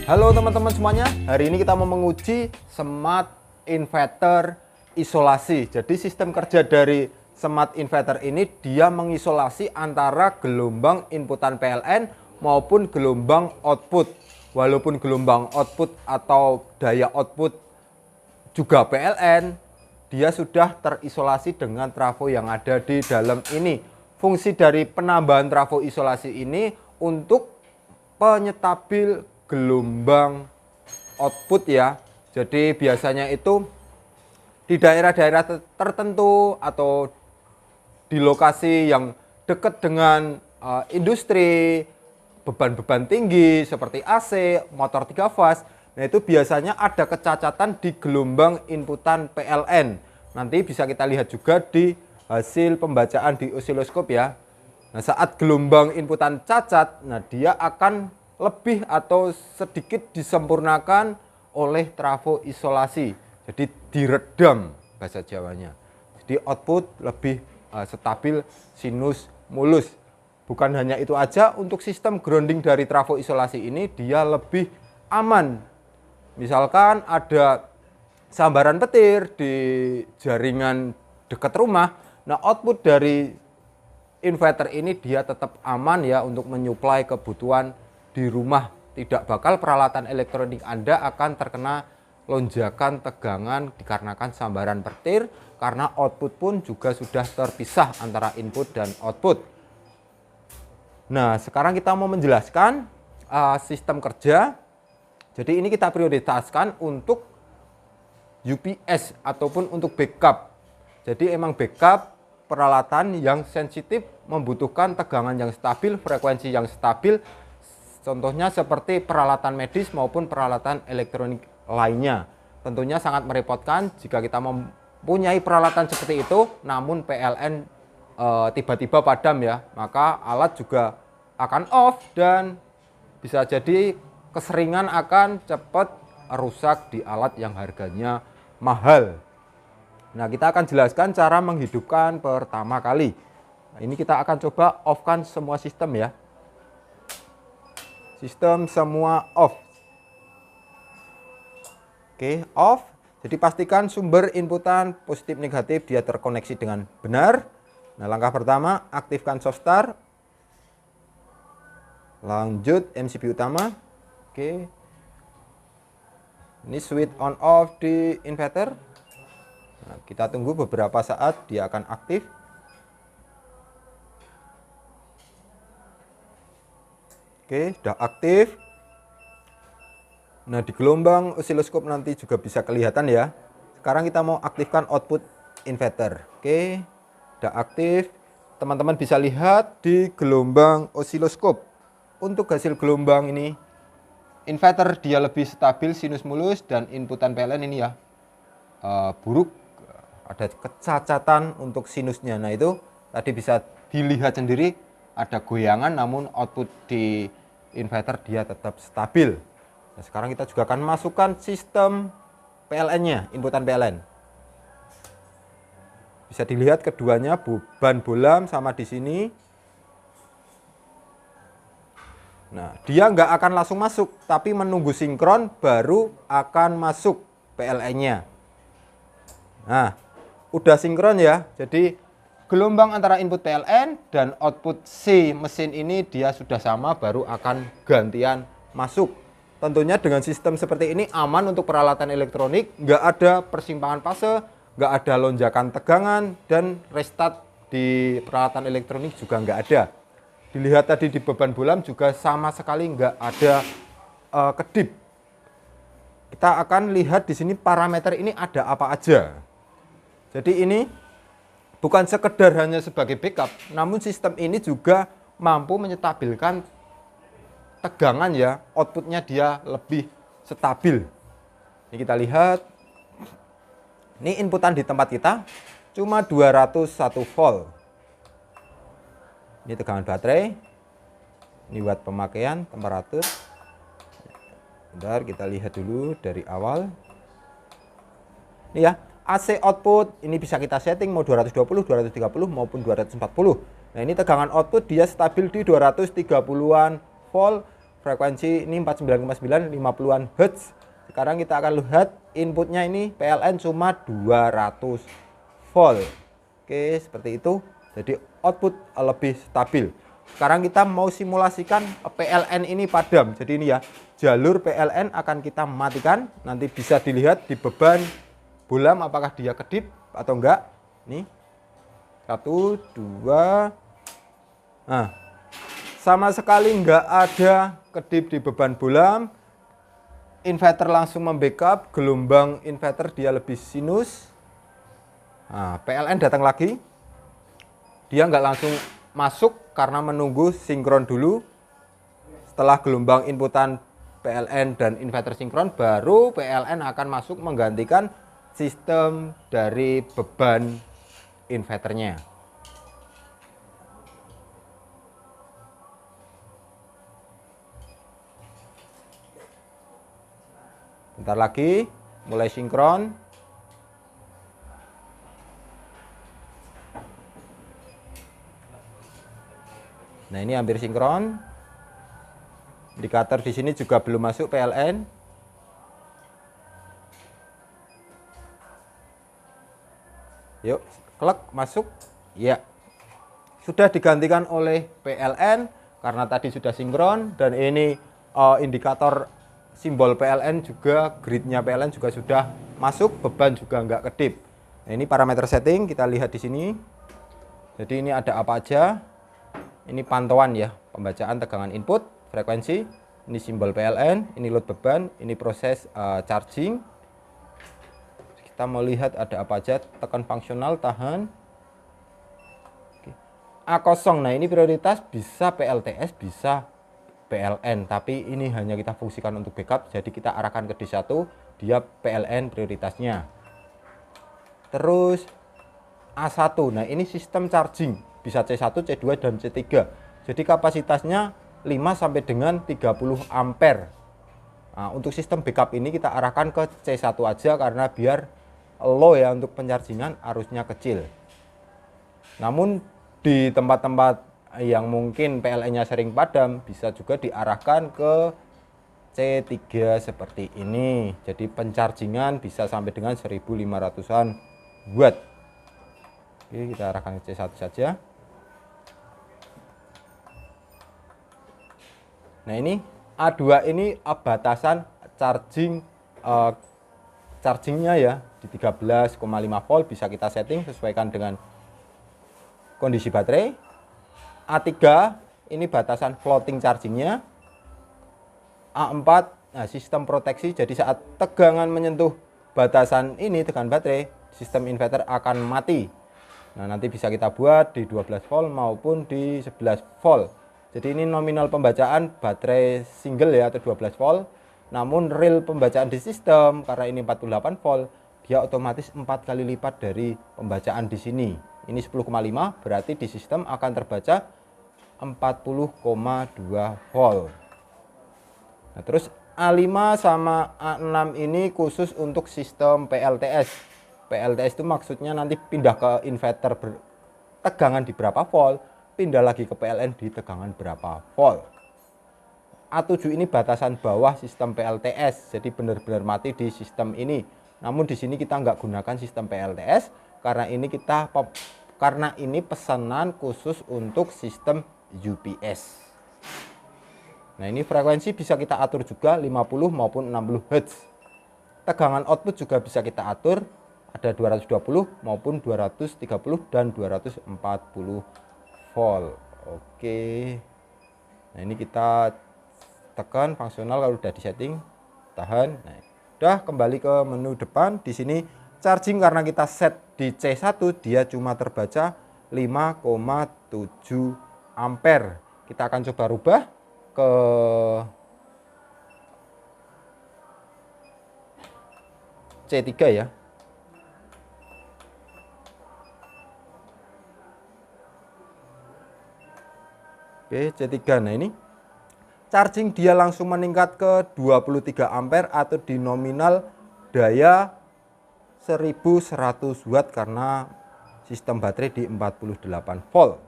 Halo teman-teman semuanya, hari ini kita mau menguji smart inverter isolasi. Jadi sistem kerja dari smart inverter ini dia mengisolasi antara gelombang inputan PLN maupun gelombang output. Walaupun gelombang output atau daya output juga PLN, dia sudah terisolasi dengan trafo yang ada di dalam ini. Fungsi dari penambahan trafo isolasi ini untuk penyetabil gelombang output ya. Jadi biasanya itu di daerah-daerah tertentu atau di lokasi yang dekat dengan industri, beban-beban tinggi seperti AC, motor 3 fase. Nah, itu biasanya ada kecacatan di gelombang inputan PLN. Nanti bisa kita lihat juga di hasil pembacaan di osiloskop ya. Nah, saat gelombang inputan cacat, nah dia akan lebih atau sedikit disempurnakan oleh trafo isolasi. Jadi diredam bahasa Jawanya. Jadi output lebih stabil, sinus mulus. Bukan hanya itu aja, untuk sistem grounding dari trafo isolasi ini dia lebih aman. Misalkan ada sambaran petir di jaringan dekat rumah, nah output dari inverter ini dia tetap aman ya untuk menyuplai kebutuhan di rumah. Tidak bakal peralatan elektronik Anda akan terkena lonjakan tegangan dikarenakan sambaran petir, karena output pun juga sudah terpisah antara input dan output. Nah, sekarang kita mau menjelaskan sistem kerja. Jadi ini kita prioritaskan untuk UPS ataupun untuk backup. Jadi emang backup peralatan yang sensitif membutuhkan tegangan yang stabil, frekuensi yang stabil. Contohnya seperti peralatan medis maupun peralatan elektronik lainnya. Tentunya sangat merepotkan jika kita mempunyai peralatan seperti itu, namun PLN tiba-tiba padam ya. Maka alat juga akan off dan bisa jadi keseringan akan cepat rusak di alat yang harganya mahal. Nah, kita akan jelaskan cara menghidupkan pertama kali. Nah, ini kita akan coba off-kan semua sistem ya. Sistem semua off. Oke, off. Jadi pastikan sumber inputan positif negatif dia terkoneksi dengan benar. Nah, langkah pertama aktifkan soft start. Lanjut MCB utama. Oke. Ini switch on off di inverter. Nah, kita tunggu beberapa saat dia akan aktif. Oke, sudah aktif. Nah, di gelombang osiloskop nanti juga bisa kelihatan ya. Sekarang kita mau aktifkan output inverter. Oke, sudah aktif. Teman-teman bisa lihat di gelombang osiloskop. Untuk hasil gelombang ini, inverter dia lebih stabil, sinus mulus, dan inputan PLN ini ya buruk. Ada kecacatan untuk sinusnya. Nah, itu tadi bisa dilihat sendiri, ada goyangan, namun output di inverter dia tetap stabil. Nah, sekarang kita juga akan masukkan sistem PLN-nya, inputan PLN. Bisa dilihat keduanya beban bolam sama di sini. Nah, dia nggak akan langsung masuk, tapi menunggu sinkron baru akan masuk PLN-nya. Nah, udah sinkron ya. Jadi gelombang antara input PLN dan output C mesin ini dia sudah sama, baru akan gantian masuk. Tentunya dengan sistem seperti ini aman untuk peralatan elektronik, nggak ada persimpangan fase, nggak ada lonjakan tegangan, dan restart di peralatan elektronik juga nggak ada. Dilihat tadi di beban bolam juga sama sekali nggak ada kedip. Kita akan lihat di sini parameter ini ada apa aja. Jadi ini bukan sekedar hanya sebagai backup, namun sistem ini juga mampu menyetabilkan tegangan ya, outputnya dia lebih stabil. Ini kita lihat, ini inputan di tempat kita cuma 201 volt. Ini tegangan baterai, ini watt pemakaian, temperatur. Bentar, kita lihat dulu dari awal. Ini ya, AC output ini bisa kita setting mau 220, 230 maupun 240. Nah, ini tegangan output dia stabil di 230-an volt. frekuensi ini 49,9 50-an Hz. Sekarang kita akan lihat inputnya ini PLN cuma 200 volt. Oke, seperti itu. Jadi output lebih stabil. Sekarang kita mau simulasikan PLN ini padam. Jadi ini ya, jalur PLN akan kita matikan. Nanti bisa dilihat di beban bolam apakah dia kedip atau enggak. Nih, 1, 2. Nah, sama sekali enggak ada kedip di beban bolam. Inverter langsung membackup, gelombang inverter dia lebih sinus. Nah, PLN datang lagi. Dia enggak langsung masuk karena menunggu sinkron dulu. Setelah gelombang inputan PLN dan inverter sinkron, baru PLN akan masuk menggantikan sistem dari beban inverternya. Bentar lagi mulai sinkron. Nah, ini hampir sinkron. Indikator di sini juga belum masuk PLN. Yuk, klik masuk. Ya. Sudah digantikan oleh PLN karena tadi sudah sinkron, dan ini indikator simbol PLN juga, gridnya PLN juga sudah masuk, beban juga nggak kedip. Nah, ini parameter setting kita lihat di sini. Jadi ini ada apa aja? Ini pantauan ya, pembacaan tegangan input, frekuensi, ini simbol PLN, ini load beban, ini proses charging. Kita mau lihat ada apa aja, tekan fungsional, tahan. Oke. A0, nah ini prioritas bisa PLTS, bisa PLN, tapi ini hanya kita fungsikan untuk backup, jadi kita arahkan ke D1, dia PLN prioritasnya. Terus A1, nah ini sistem charging, bisa C1, C2, dan C3. Jadi kapasitasnya 5 sampai dengan 30 ampere. Nah, untuk sistem backup ini kita arahkan ke C1 aja karena biar low ya, untuk penchargingan arusnya kecil. Namun di tempat-tempat yang mungkin PLN-nya sering padam, bisa juga diarahkan ke C3 seperti ini. Jadi penchargingan bisa sampai dengan 1500-an watt. Oke, kita arahkan ke C1 saja. Nah, ini A2 ini batasan chargingnya ya, di 13,5 volt, bisa kita setting sesuaikan dengan kondisi baterai. A3 ini batasan floating chargingnya. A4, nah, sistem proteksi, jadi saat tegangan menyentuh batasan ini, tegangan baterai, sistem inverter akan mati. Nah, nanti bisa kita buat di 12 volt maupun di 11 volt. Jadi ini nominal pembacaan baterai single ya, atau 12 volt. Namun real pembacaan di sistem karena ini 48 volt, dia otomatis 4 kali lipat dari pembacaan di sini. Ini 10,5, berarti di sistem akan terbaca 40,2 volt. Nah, terus A5 sama A6 ini khusus untuk sistem PLTS. PLTS itu maksudnya nanti pindah ke inverter tegangan di berapa volt, pindah lagi ke PLN di tegangan berapa volt. A7 ini batasan bawah sistem PLTS, jadi benar-benar mati di sistem ini. Namun di sini kita nggak gunakan sistem PLTS karena ini pesanan khusus untuk sistem UPS. Nah, ini frekuensi bisa kita atur juga 50 maupun 60 Hz. Tegangan output juga bisa kita atur, ada 220 maupun 230 dan 240 volt. Oke. Nah, ini kita tekan fungsional kalau udah disetting, tahan. Nah, udah kembali ke menu depan. Di sini charging karena kita set di C1, dia cuma terbaca 5,7 ampere. Kita akan coba rubah ke C3 ya. Oke, C3. Nah, ini charging dia langsung meningkat ke 23 ampere atau di nominal daya 1100 watt karena sistem baterai di 48 volt.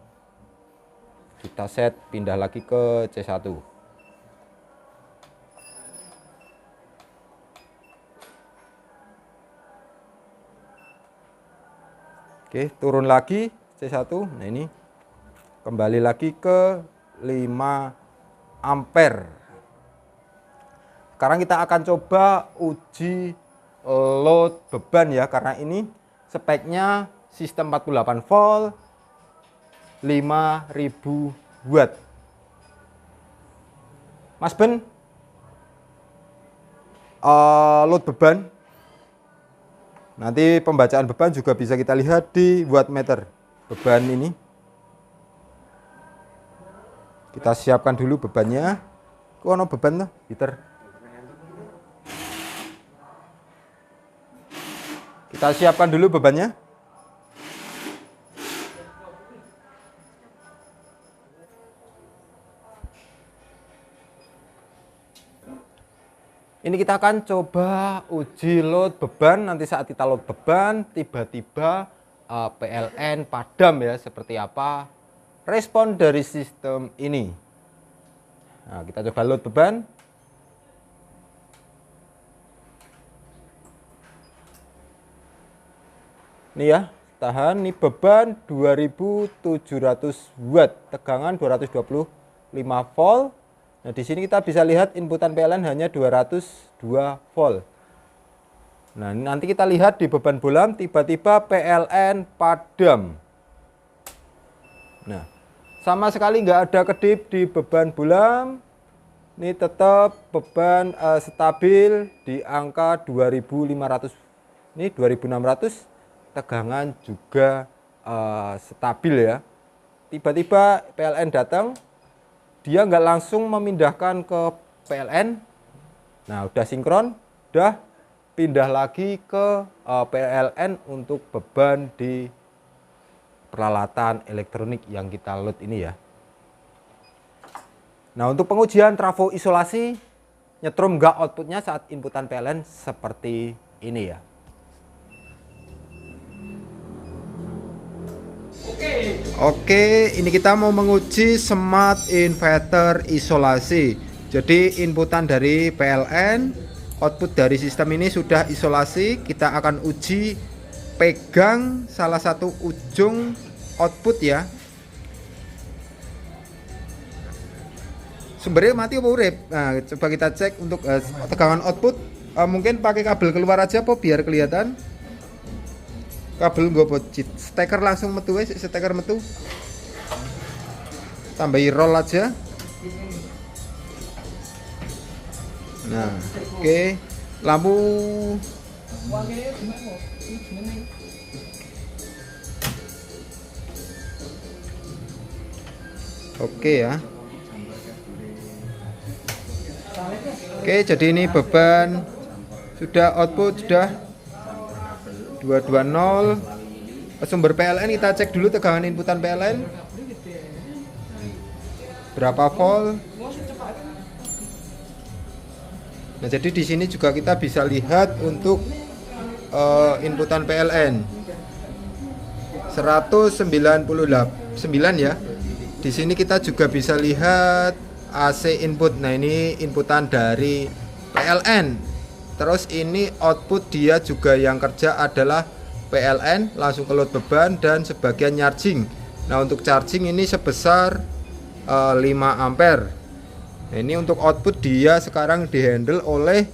Kita set pindah lagi ke C1. Oke, turun lagi C1. Nah, ini kembali lagi ke 5 ampere. Sekarang kita akan coba uji load beban ya, karena ini speknya sistem 48 volt 5000 watt. Mas Ben, load beban, nanti pembacaan beban juga bisa kita lihat di wattmeter beban ini. Kita siapkan dulu bebannya. Kono beban tuh, Peter. Kita siapkan dulu bebannya. Ini kita akan coba uji load beban. Nanti saat kita load beban, tiba-tiba PLN padam ya, seperti apa respon dari sistem ini. Nah, kita coba load beban. Ini ya, tahan. Ini beban 2700 watt, tegangan 225 volt. Nah, di sini kita bisa lihat inputan PLN hanya 202 volt. Nah, nanti kita lihat di beban bolam, tiba-tiba PLN padam. Nah, sama sekali nggak ada kedip di beban bolam. Ini tetap beban stabil di angka 2500. Ini 2600. Tegangan juga stabil ya. Tiba-tiba PLN datang, dia nggak langsung memindahkan ke PLN. Nah, udah sinkron, udah pindah lagi ke PLN untuk beban di peralatan elektronik yang kita load ini ya. Nah, untuk pengujian trafo isolasi, nyetrum nggak outputnya saat inputan PLN seperti ini ya. Oke, ini kita mau menguji smart inverter isolasi. Jadi inputan dari PLN, output dari sistem ini sudah isolasi. Kita akan uji pegang salah satu ujung output ya. Sumbernya mati apa urip? Nah, coba kita cek untuk tegangan output. Mungkin pakai kabel keluar aja po biar kelihatan. Kabel gue bocit. Steker langsung metu wes, steker metu. Tambahi roll aja. Nah, oke. Lampu oke ya. Oke, jadi ini beban sudah, output sudah 220. Sumber PLN kita cek dulu tegangan inputan PLN berapa volt. Nah, jadi di sini juga kita bisa lihat untuk inputan PLN 199 ya. Di sini kita juga bisa lihat AC input. Nah, ini inputan dari PLN. Terus ini output dia juga yang kerja adalah PLN, langsung ke load beban dan sebagian charging. Nah, untuk charging ini sebesar 5 ampere. Nah, ini untuk output dia sekarang dihandle oleh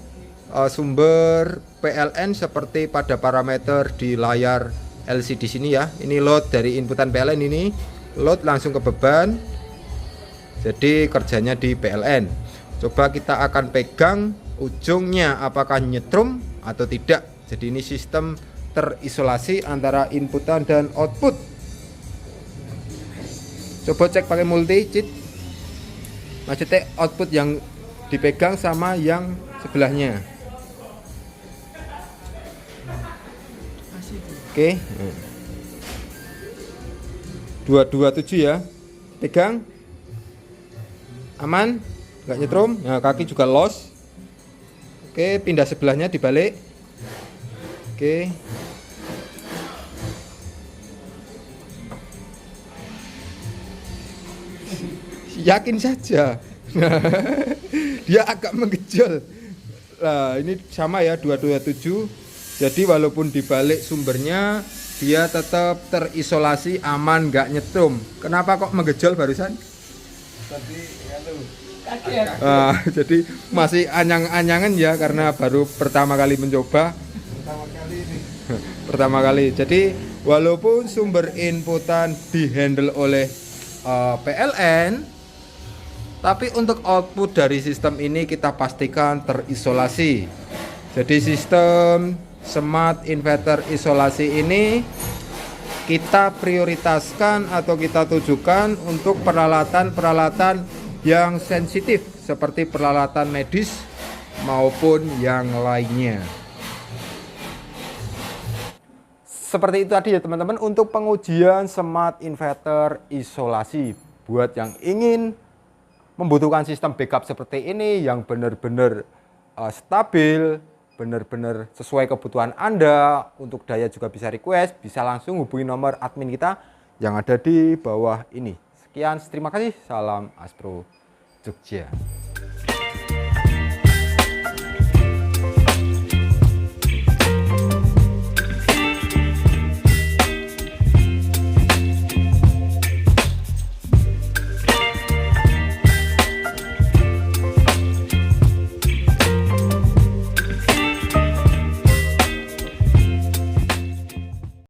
sumber PLN seperti pada parameter di layar LCD sini ya. Ini load dari inputan PLN, ini load langsung ke beban. Jadi kerjanya di PLN. Coba kita akan pegang ujungnya apakah nyetrum atau tidak. Jadi ini sistem terisolasi antara inputan dan output. Coba cek pakai multi cheat. Maksudnya output yang dipegang sama yang sebelahnya. Oke. 227 ya. Pegang. Aman, nggak nyetrum. Nah, kaki juga los. Oke, pindah sebelahnya dibalik. Oke. Yakin saja. Dia agak menggejol. Nah, ini sama ya 227. Jadi walaupun dibalik sumbernya dia tetap terisolasi, aman, nggak nyetrum. Kenapa kok menggejol barusan? Tadi Jadi masih anyang-anyangan ya, karena baru pertama kali mencoba. pertama kali ini. Pertama kali. Jadi walaupun sumber inputan dihandle oleh PLN, tapi untuk output dari sistem ini kita pastikan terisolasi. Jadi sistem smart inverter isolasi ini kita prioritaskan atau kita tujukan untuk peralatan-peralatan yang sensitif seperti peralatan medis maupun yang lainnya. Seperti itu tadi ya teman-teman untuk pengujian smart inverter isolasi. Buat yang ingin membutuhkan sistem backup seperti ini yang benar-benar stabil, benar-benar sesuai kebutuhan Anda, untuk daya juga bisa request, bisa langsung hubungi nomor admin kita yang ada di bawah ini. Sekian, terima kasih, salam Aspro Jogja.